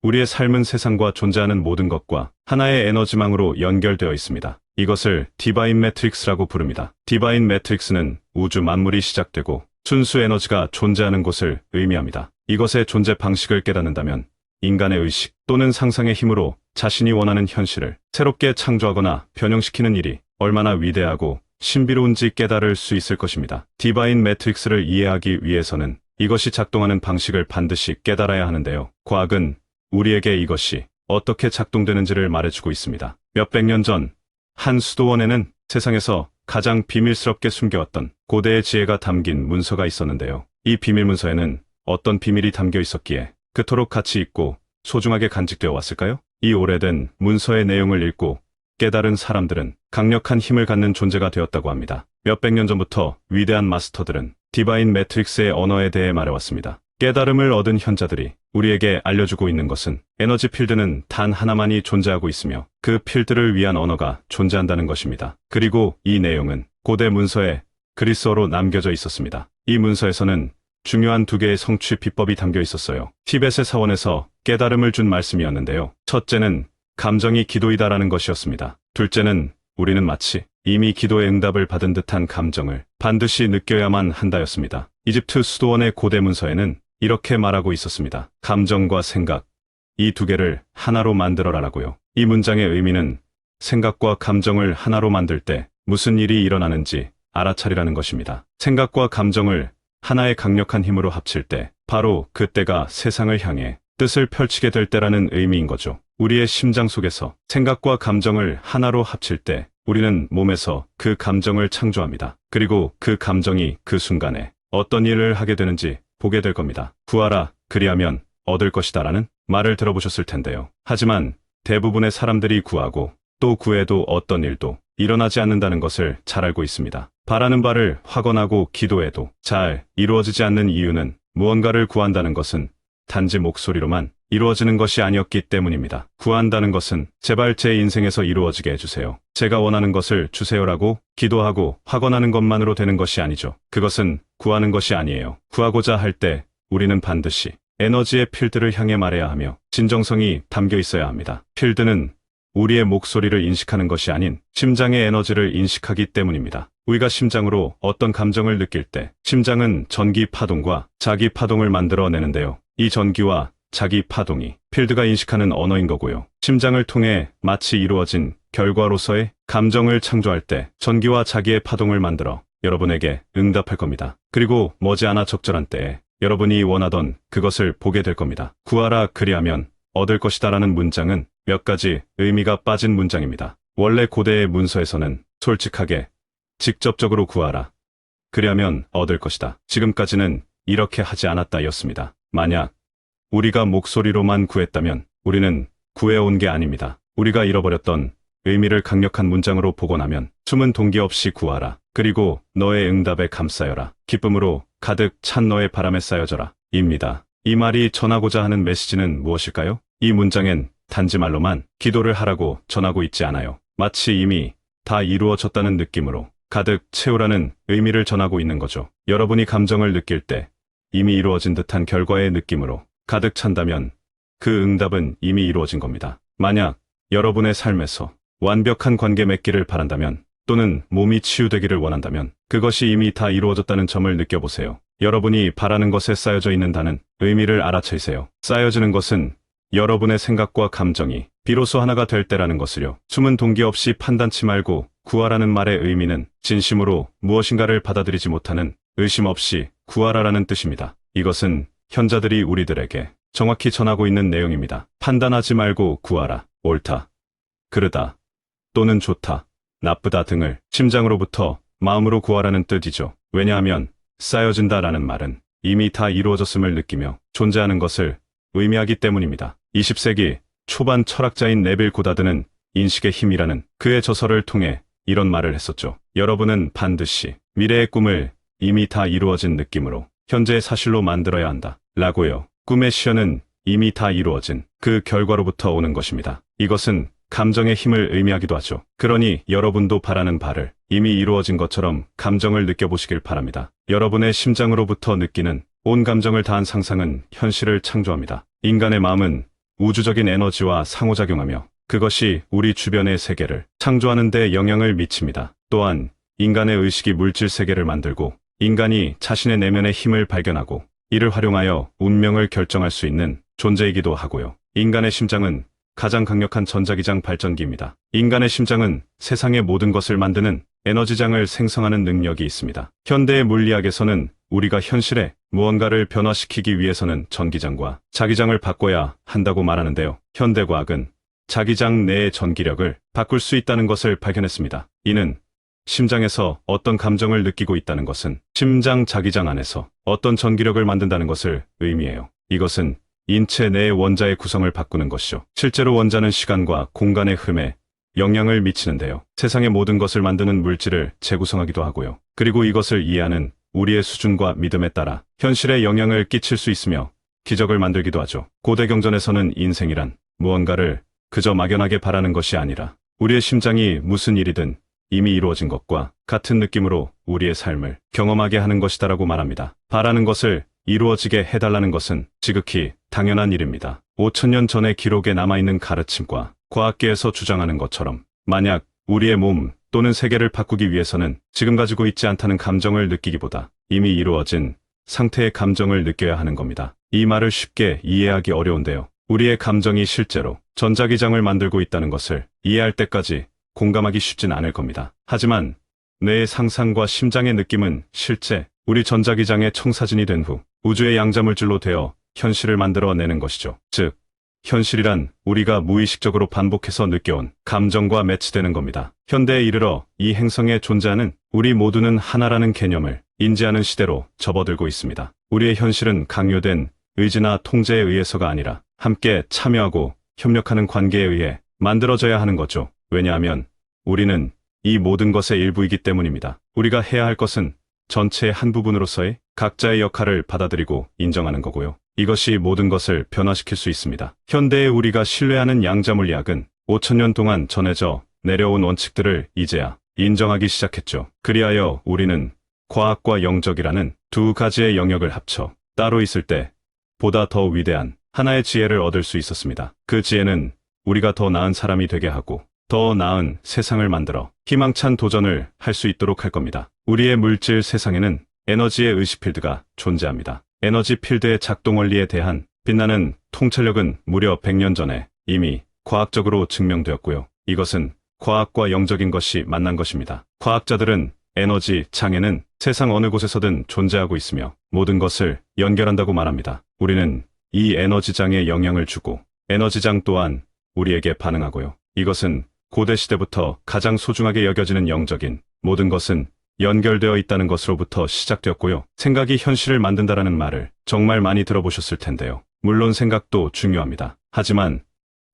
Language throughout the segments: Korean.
우리의 삶은 세상과 존재하는 모든 것과 하나의 에너지망으로 연결되어 있습니다. 이것을 디바인 매트릭스라고 부릅니다. 디바인 매트릭스는 우주 만물이 시작되고 순수 에너지가 존재하는 곳을 의미합니다. 이것의 존재 방식을 깨닫는다면 인간의 의식 또는 상상의 힘으로 자신이 원하는 현실을 새롭게 창조하거나 변형시키는 일이 얼마나 위대하고 신비로운지 깨달을 수 있을 것입니다. 디바인 매트릭스를 이해하기 위해서는 이것이 작동하는 방식을 반드시 깨달아야 하는데요. 과학은 우리에게 이것이 어떻게 작동되는지를 말해주고 있습니다. 몇백 년 전 한 수도원에는 세상에서 가장 비밀스럽게 숨겨왔던 고대의 지혜가 담긴 문서가 있었는데요. 이 비밀 문서에는 어떤 비밀이 담겨 있었기에 그토록 가치 있고 소중하게 간직되어 왔을까요? 이 오래된 문서의 내용을 읽고 깨달은 사람들은 강력한 힘을 갖는 존재가 되었다고 합니다. 몇백 년 전부터 위대한 마스터들은 디바인 매트릭스의 언어에 대해 말해왔습니다. 깨달음을 얻은 현자들이 우리에게 알려주고 있는 것은 에너지 필드는 단 하나만이 존재하고 있으며 그 필드를 위한 언어가 존재한다는 것입니다. 그리고 이 내용은 고대 문서에 그리스어로 남겨져 있었습니다. 이 문서에서는 중요한 두 개의 성취 비법이 담겨 있었어요. 티벳의 사원에서 깨달음을 준 말씀이었는데요. 첫째는 감정이 기도이다라는 것이었습니다. 둘째는 우리는 마치 이미 기도의 응답을 받은 듯한 감정을 반드시 느껴야만 한다였습니다. 이집트 수도원의 고대 문서에는 이렇게 말하고 있었습니다. 감정과 생각, 이 두 개를 하나로 만들어라라고요. 이 문장의 의미는 생각과 감정을 하나로 만들 때 무슨 일이 일어나는지 알아차리라는 것입니다. 생각과 감정을 하나의 강력한 힘으로 합칠 때 바로 그때가 세상을 향해 뜻을 펼치게 될 때라는 의미인 거죠. 우리의 심장 속에서 생각과 감정을 하나로 합칠 때 우리는 몸에서 그 감정을 창조합니다. 그리고 그 감정이 그 순간에 어떤 일을 하게 되는지 보게 될 겁니다. 구하라, 그리하면 얻을 것이다 라는 말을 들어보셨을 텐데요. 하지만 대부분의 사람들이 구하고 또 구해도 어떤 일도 일어나지 않는다는 것을 잘 알고 있습니다. 바라는 바를 확언하고 기도해도 잘 이루어지지 않는 이유는 무언가를 구한다는 것은 단지 목소리로만 이루어지는 것이 아니었기 때문입니다. 구한다는 것은 제발 제 인생에서 이루어지게 해주세요. 제가 원하는 것을 주세요라고 기도하고 확언하는 것만으로 되는 것이 아니죠. 그것은 구하는 것이 아니에요. 구하고자 할 때 우리는 반드시 에너지의 필드를 향해 말해야 하며 진정성이 담겨 있어야 합니다. 필드는 우리의 목소리를 인식하는 것이 아닌 심장의 에너지를 인식하기 때문입니다. 우리가 심장으로 어떤 감정을 느낄 때 심장은 전기 파동과 자기 파동을 만들어내는데요. 이 전기와 자기 파동이 필드가 인식하는 언어인 거고요. 심장을 통해 마치 이루어진 결과로서의 감정을 창조할 때 전기와 자기의 파동을 만들어 여러분에게 응답할 겁니다. 그리고 머지않아 적절한 때에 여러분이 원하던 그것을 보게 될 겁니다. 구하라, 그리하면 얻을 것이다 라는 문장은 몇 가지 의미가 빠진 문장입니다. 원래 고대의 문서에서는 솔직하게 직접적으로 구하라, 그리하면 얻을 것이다. 지금까지는 이렇게 하지 않았다였습니다. 만약 우리가 목소리로만 구했다면 우리는 구해온 게 아닙니다. 우리가 잃어버렸던 의미를 강력한 문장으로 보고 나면 숨은 동기 없이 구하라. 그리고 너의 응답에 감싸여라. 기쁨으로 가득 찬 너의 바람에 쌓여져라. 입니다. 이 말이 전하고자 하는 메시지는 무엇일까요? 이 문장엔 단지 말로만 기도를 하라고 전하고 있지 않아요. 마치 이미 다 이루어졌다는 느낌으로 가득 채우라는 의미를 전하고 있는 거죠. 여러분이 감정을 느낄 때 이미 이루어진 듯한 결과의 느낌으로 가득 찬다면 그 응답은 이미 이루어진 겁니다. 만약 여러분의 삶에서 완벽한 관계 맺기를 바란다면 또는 몸이 치유되기를 원한다면 그것이 이미 다 이루어졌다는 점을 느껴보세요. 여러분이 바라는 것에 쌓여져 있는다는 의미를 알아채세요. 쌓여지는 것은 여러분의 생각과 감정이 비로소 하나가 될 때라는 것을요. 숨은 동기 없이 판단치 말고 구하라는 말의 의미는 진심으로 무엇인가를 받아들이지 못하는 의심 없이 구하라라는 뜻입니다. 이것은 현자들이 우리들에게 정확히 전하고 있는 내용입니다. 판단하지 말고 구하라. 옳다, 그르다, 또는 좋다, 나쁘다 등을 심장으로부터 마음으로 구하라는 뜻이죠. 왜냐하면 쌓여진다라는 말은 이미 다 이루어졌음을 느끼며 존재하는 것을 의미하기 때문입니다. 20세기 초반 철학자인 네빌 고다드는 인식의 힘이라는 그의 저서를 통해 이런 말을 했었죠. 여러분은 반드시 미래의 꿈을 이미 다 이루어진 느낌으로 현재의 사실로 만들어야 한다. 라고요. 꿈의 시현은 이미 다 이루어진 그 결과로부터 오는 것입니다. 이것은 감정의 힘을 의미하기도 하죠. 그러니 여러분도 바라는 바를 이미 이루어진 것처럼 감정을 느껴보시길 바랍니다. 여러분의 심장으로부터 느끼는 온 감정을 다한 상상은 현실을 창조합니다. 인간의 마음은 우주적인 에너지와 상호작용하며 그것이 우리 주변의 세계를 창조하는 데 영향을 미칩니다. 또한 인간의 의식이 물질 세계를 만들고 인간이 자신의 내면의 힘을 발견하고 이를 활용하여 운명을 결정할 수 있는 존재이기도 하고요. 인간의 심장은 가장 강력한 전자기장 발전기입니다. 인간의 심장은 세상의 모든 것을 만드는 에너지장을 생성하는 능력이 있습니다. 현대의 물리학에서는 우리가 현실에 무언가를 변화시키기 위해서는 전기장과 자기장을 바꿔야 한다고 말하는데요. 현대과학은 자기장 내의 전기력을 바꿀 수 있다는 것을 발견했습니다. 이는 심장에서 어떤 감정을 느끼고 있다는 것은 심장 자기장 안에서 어떤 전기력을 만든다는 것을 의미해요. 이것은 인체 내의 원자의 구성을 바꾸는 것이죠. 실제로 원자는 시간과 공간의 흐름에 영향을 미치는데요. 세상의 모든 것을 만드는 물질을 재구성하기도 하고요. 그리고 이것을 이해하는 우리의 수준과 믿음에 따라 현실에 영향을 끼칠 수 있으며 기적을 만들기도 하죠. 고대 경전에서는 인생이란 무언가를 그저 막연하게 바라는 것이 아니라 우리의 심장이 무슨 일이든 이미 이루어진 것과 같은 느낌으로 우리의 삶을 경험하게 하는 것이다라고 말합니다. 바라는 것을 이루어지게 해달라는 것은 지극히 당연한 일입니다. 5천년 전의 기록에 남아있는 가르침과 과학계에서 주장하는 것처럼 만약 우리의 몸 또는 세계를 바꾸기 위해서는 지금 가지고 있지 않다는 감정을 느끼기보다 이미 이루어진 상태의 감정을 느껴야 하는 겁니다. 이 말을 쉽게 이해하기 어려운데요. 우리의 감정이 실제로 전자기장을 만들고 있다는 것을 이해할 때까지 공감하기 쉽진 않을 겁니다. 하지만 뇌의 상상과 심장의 느낌은 실제 우리 전자기장의 청사진이 된 후 우주의 양자물질로 되어 현실을 만들어내는 것이죠. 즉, 현실이란 우리가 무의식적으로 반복해서 느껴온 감정과 매치되는 겁니다. 현대에 이르러 이 행성에 존재하는 우리 모두는 하나라는 개념을 인지하는 시대로 접어들고 있습니다. 우리의 현실은 강요된 의지나 통제에 의해서가 아니라 함께 참여하고 협력하는 관계에 의해 만들어져야 하는 거죠. 왜냐하면 우리는 이 모든 것의 일부이기 때문입니다. 우리가 해야 할 것은 전체의 한 부분으로서의 각자의 역할을 받아들이고 인정하는 거고요. 이것이 모든 것을 변화시킬 수 있습니다. 현대에 우리가 신뢰하는 양자물리학은 5천년 동안 전해져 내려온 원칙들을 이제야 인정하기 시작했죠. 그리하여 우리는 과학과 영적이라는 두 가지의 영역을 합쳐 따로 있을 때 보다 더 위대한 하나의 지혜를 얻을 수 있었습니다. 그 지혜는 우리가 더 나은 사람이 되게 하고 더 나은 세상을 만들어 희망찬 도전을 할 수 있도록 할 겁니다. 우리의 물질 세상에는 에너지의 의식필드가 존재합니다. 에너지 필드의 작동 원리에 대한 빛나는 통찰력은 무려 100년 전에 이미 과학적으로 증명되었고요. 이것은 과학과 영적인 것이 만난 것입니다. 과학자들은 에너지 장애는 세상 어느 곳에서든 존재하고 있으며 모든 것을 연결한다고 말합니다. 우리는 이 에너지장에 영향을 주고 에너지장 또한 우리에게 반응하고요. 이것은 고대 시대부터 가장 소중하게 여겨지는 영적인 모든 것은 연결되어 있다는 것으로부터 시작되었고요. 생각이 현실을 만든다라는 말을 정말 많이 들어보셨을 텐데요. 물론 생각도 중요합니다. 하지만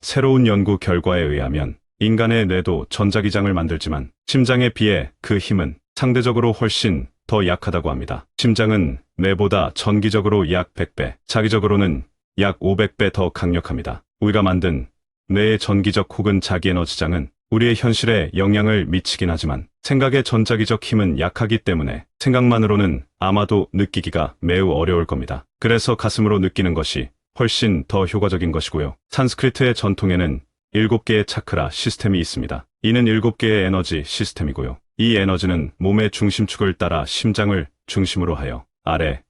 새로운 연구 결과에 의하면 인간의 뇌도 전자기장을 만들지만 심장에 비해 그 힘은 상대적으로 훨씬 더 약하다고 합니다. 심장은 뇌보다 전기적으로 약 100배, 자기적으로는 약 500배 더 강력합니다. 우리가 만든 뇌의 전기적 혹은 자기 에너지장은 우리의 현실에 영향을 미치긴 하지만 생각의 전자기적 힘은 약하기 때문에 생각만으로는 아마도 느끼기가 매우 어려울 겁니다. 그래서 가슴으로 느끼는 것이 훨씬 더 효과적인 것이고요. 산스크리트의 전통에는 7개의 차크라 시스템이 있습니다. 이는 7개의 에너지 시스템이고요. 이 에너지는 몸의 중심축을 따라 심장을 중심으로 하여 아래,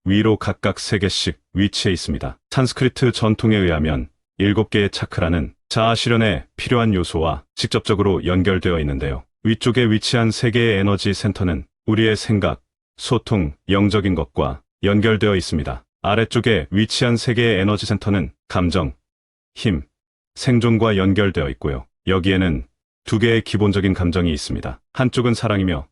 위로 각각 3개씩 위치해 있습니다. 산스크리트 전통에 의하면 7개의 차크라는 자아 실현에 필요한 요소와 직접적으로 연결되어 있는데요. 위쪽에 위치한 3개의 에너지 센터는 우리의 생각, 소통, 영적인 것과 연결되어 있습니다. 아래쪽에 위치한 3개의 에너지 센터는 감정, 힘, 생존과 연결되어 있고요. 여기에는 2개의 기본적인 감정이 있습니다. 한쪽은 사랑이며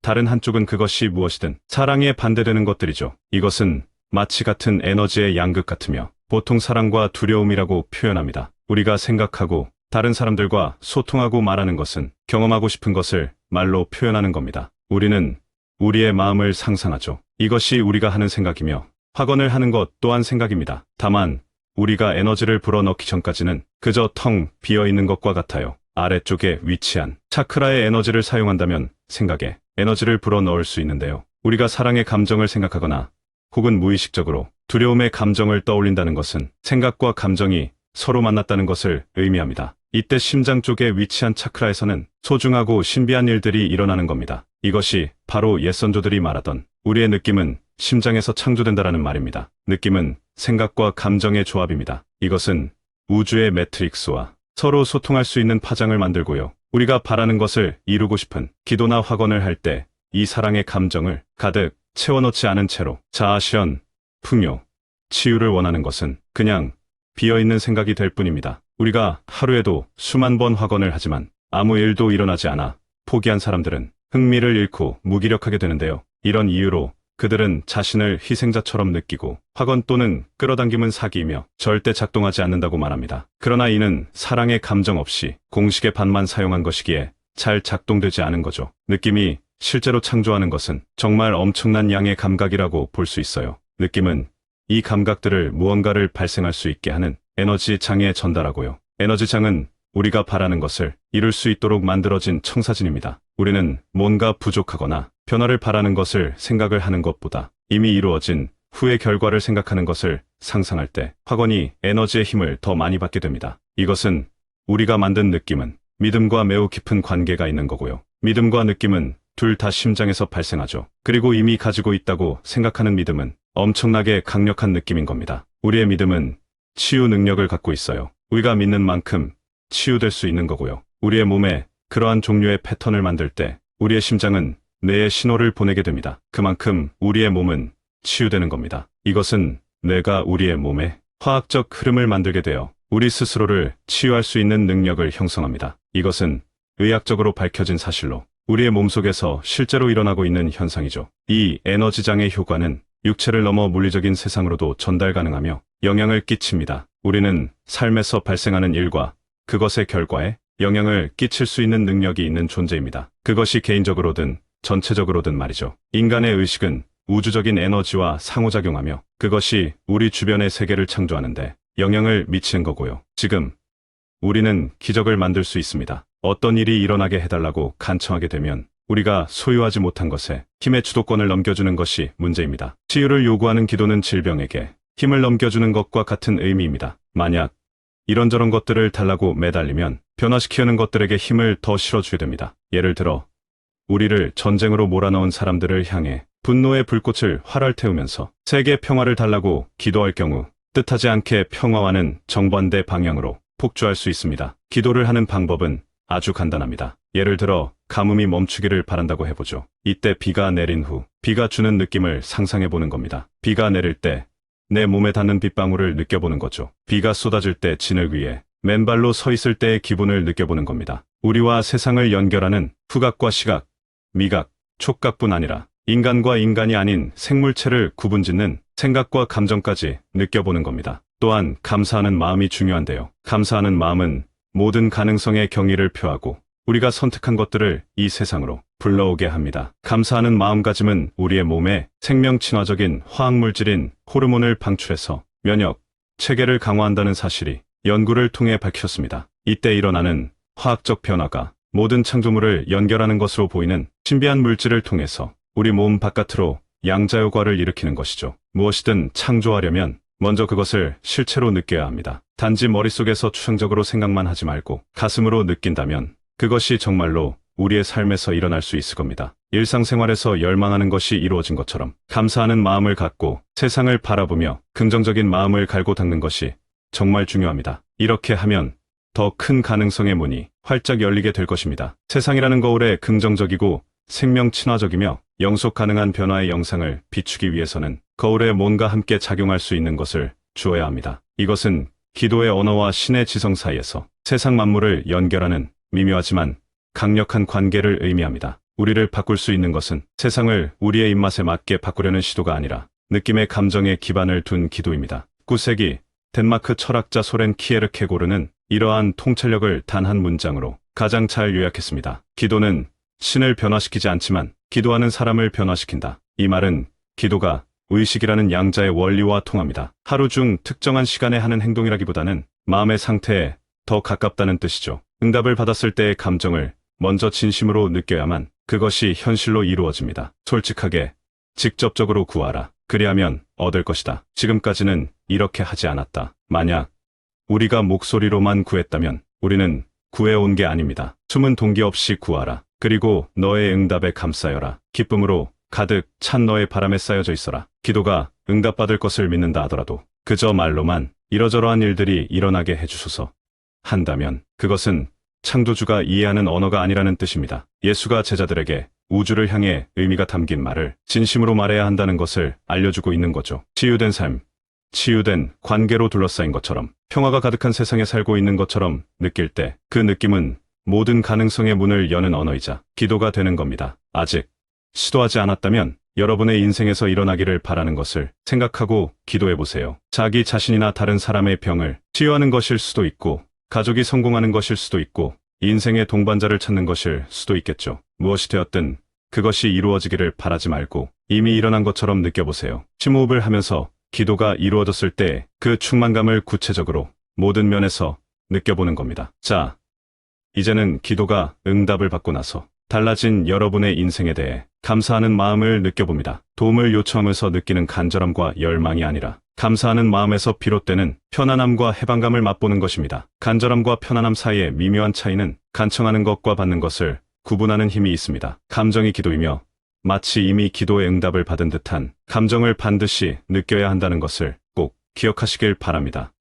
다른 한쪽은 그것이 무엇이든 사랑에 반대되는 것들이죠. 이것은 마치 같은 에너지의 양극 같으며 보통 사랑과 두려움이라고 표현합니다. 우리가 생각하고 다른 사람들과 소통하고 말하는 것은 경험하고 싶은 것을 말로 표현하는 겁니다. 우리는 우리의 마음을 상상하죠. 이것이 우리가 하는 생각이며 확언을 하는 것 또한 생각입니다. 다만 우리가 에너지를 불어넣기 전까지는 그저 텅 비어있는 것과 같아요. 아래쪽에 위치한 차크라의 에너지를 사용한다면 생각에 에너지를 불어넣을 수 있는데요. 우리가 사랑의 감정을 생각하거나 혹은 무의식적으로 두려움의 감정을 떠올린다는 것은 생각과 감정이 서로 만났다는 것을 의미합니다. 이때 심장 쪽에 위치한 차크라에서는 소중하고 신비한 일들이 일어나는 겁니다. 이것이 바로 옛 선조들이 말하던 우리의 느낌은 심장에서 창조된다라는 말입니다. 느낌은 생각과 감정의 조합입니다. 이것은 우주의 매트릭스와 서로 소통할 수 있는 파장을 만들고요. 우리가 바라는 것을 이루고 싶은 기도나 확언을 할 때 이 사랑의 감정을 가득 채워넣지 않은 채로 자아실현, 풍요, 치유를 원하는 것은 그냥 비어있는 생각이 될 뿐입니다. 우리가 하루에도 수만 번 확언을 하지만 아무 일도 일어나지 않아 포기한 사람들은 흥미를 잃고 무기력하게 되는데요. 이런 이유로 그들은 자신을 희생자처럼 느끼고 확언 또는 끌어당김은 사기이며 절대 작동하지 않는다고 말합니다. 그러나 이는 사랑의 감정 없이 공식의 반만 사용한 것이기에 잘 작동되지 않은 거죠. 느낌이 실제로 창조하는 것은 정말 엄청난 양의 감각이라고 볼 수 있어요. 느낌은 이 감각들을 무언가를 발생할 수 있게 하는 에너지 장에 전달하고요. 에너지 장은 우리가 바라는 것을 이룰 수 있도록 만들어진 청사진입니다. 우리는 뭔가 부족하거나 변화를 바라는 것을 생각을 하는 것보다 이미 이루어진 후의 결과를 생각하는 것을 상상할 때 확언이 에너지의 힘을 더 많이 받게 됩니다. 이것은 우리가 만든 느낌은 믿음과 매우 깊은 관계가 있는 거고요. 믿음과 느낌은 둘 다 심장에서 발생하죠. 그리고 이미 가지고 있다고 생각하는 믿음은 엄청나게 강력한 느낌인 겁니다. 우리의 믿음은 치유 능력을 갖고 있어요. 우리가 믿는 만큼 치유될 수 있는 거고요. 우리의 몸에 그러한 종류의 패턴을 만들 때 우리의 심장은 뇌에 신호를 보내게 됩니다. 그만큼 우리의 몸은 치유되는 겁니다. 이것은 뇌가 우리의 몸에 화학적 흐름을 만들게 되어 우리 스스로를 치유할 수 있는 능력을 형성합니다. 이것은 의학적으로 밝혀진 사실로 우리의 몸속에서 실제로 일어나고 있는 현상이죠. 이 에너지장의 효과는 육체를 넘어 물리적인 세상으로도 전달 가능하며 영향을 끼칩니다. 우리는 삶에서 발생하는 일과 그것의 결과에 영향을 끼칠 수 있는 능력이 있는 존재입니다. 그것이 개인적으로든 전체적으로든 말이죠. 인간의 의식은 우주적인 에너지와 상호작용하며 그것이 우리 주변의 세계를 창조하는데 영향을 미치는 거고요. 지금 우리는 기적을 만들 수 있습니다. 어떤 일이 일어나게 해달라고 간청하게 되면 우리가 소유하지 못한 것에 힘의 주도권을 넘겨주는 것이 문제입니다. 치유를 요구하는 기도는 질병에게 힘을 넘겨주는 것과 같은 의미입니다. 만약 이런저런 것들을 달라고 매달리면 변화시키려는 것들에게 힘을 더 실어주게 됩니다. 예를 들어 우리를 전쟁으로 몰아넣은 사람들을 향해 분노의 불꽃을 활활 태우면서 세계 평화를 달라고 기도할 경우 뜻하지 않게 평화와는 정반대 방향으로 폭주할 수 있습니다. 기도를 하는 방법은 아주 간단합니다. 예를 들어 가뭄이 멈추기를 바란다고 해보죠. 이때 비가 내린 후 비가 주는 느낌을 상상해 보는 겁니다. 비가 내릴 때 내 몸에 닿는 빗방울을 느껴보는 거죠. 비가 쏟아질 때 진흙 위에 맨발로 서 있을 때의 기분을 느껴보는 겁니다. 우리와 세상을 연결하는 후각과 시각, 미각, 촉각뿐 아니라 인간과 인간이 아닌 생물체를 구분짓는 생각과 감정까지 느껴보는 겁니다. 또한 감사하는 마음이 중요한데요. 감사하는 마음은 모든 가능성의 경의를 표하고 우리가 선택한 것들을 이 세상으로 불러오게 합니다. 감사하는 마음가짐은 우리의 몸에 생명 친화적인 화학물질인 호르몬을 방출해서 면역, 체계를 강화한다는 사실이 연구를 통해 밝혔습니다. 이때 일어나는 화학적 변화가 모든 창조물을 연결하는 것으로 보이는 신비한 물질을 통해서 우리 몸 바깥으로 양자효과를 일으키는 것이죠. 무엇이든 창조하려면 먼저 그것을 실체로 느껴야 합니다. 단지 머릿속에서 추상적으로 생각만 하지 말고 가슴으로 느낀다면 그것이 정말로 우리의 삶에서 일어날 수 있을 겁니다. 일상생활에서 열망하는 것이 이루어진 것처럼 감사하는 마음을 갖고 세상을 바라보며 긍정적인 마음을 갈고 닦는 것이 정말 중요합니다. 이렇게 하면 더 큰 가능성의 문이 활짝 열리게 될 것입니다. 세상이라는 거울에 긍정적이고 생명 친화적이며 영속 가능한 변화의 영상을 비추기 위해서는 거울에 뭔가 함께 작용할 수 있는 것을 주어야 합니다. 이것은 기도의 언어와 신의 지성 사이에서 세상 만물을 연결하는 미묘하지만 강력한 관계를 의미합니다. 우리를 바꿀 수 있는 것은 세상을 우리의 입맛에 맞게 바꾸려는 시도가 아니라 느낌의 감정에 기반을 둔 기도입니다. 9세기 덴마크 철학자 소렌 키에르케고르는 이러한 통찰력을 단 한 문장으로 가장 잘 요약했습니다. 기도는 신을 변화시키지 않지만 기도하는 사람을 변화시킨다. 이 말은 기도가 의식이라는 양자의 원리와 통합니다. 하루 중 특정한 시간에 하는 행동이라기보다는 마음의 상태에 더 가깝다는 뜻이죠. 응답을 받았을 때의 감정을 먼저 진심으로 느껴야만 그것이 현실로 이루어집니다. 솔직하게, 직접적으로 구하라. 그리하면 얻을 것이다. 지금까지는 이렇게 하지 않았다. 만약 우리가 목소리로만 구했다면 우리는 구해온 게 아닙니다. 숨은 동기 없이 구하라. 그리고 너의 응답에 감싸여라. 기쁨으로 가득 찬 너의 바람에 쌓여져 있어라. 기도가 응답받을 것을 믿는다 하더라도 그저 말로만 이러저러한 일들이 일어나게 해주소서 한다면 그것은 창조주가 이해하는 언어가 아니라는 뜻입니다. 예수가 제자들에게 우주를 향해 의미가 담긴 말을 진심으로 말해야 한다는 것을 알려주고 있는 거죠. 치유된 삶, 치유된 관계로 둘러싸인 것처럼, 평화가 가득한 세상에 살고 있는 것처럼 느낄 때 그 느낌은 모든 가능성의 문을 여는 언어이자 기도가 되는 겁니다. 아직 시도하지 않았다면 여러분의 인생에서 일어나기를 바라는 것을 생각하고 기도해 보세요. 자기 자신이나 다른 사람의 병을 치유하는 것일 수도 있고, 가족이 성공하는 것일 수도 있고, 인생의 동반자를 찾는 것일 수도 있겠죠. 무엇이 되었든 그것이 이루어지기를 바라지 말고 이미 일어난 것처럼 느껴보세요. 심호흡을 하면서 기도가 이루어졌을 때 그 충만감을 구체적으로 모든 면에서 느껴보는 겁니다. 자, 이제는 기도가 응답을 받고 나서 달라진 여러분의 인생에 대해 감사하는 마음을 느껴봅니다. 도움을 요청하면서 느끼는 간절함과 열망이 아니라 감사하는 마음에서 비롯되는 편안함과 해방감을 맛보는 것입니다. 간절함과 편안함 사이의 미묘한 차이는 간청하는 것과 받는 것을 구분하는 힘이 있습니다. 감정이 기도이며 마치 이미 기도의 응답을 받은 듯한 감정을 반드시 느껴야 한다는 것을 꼭 기억하시길 바랍니다.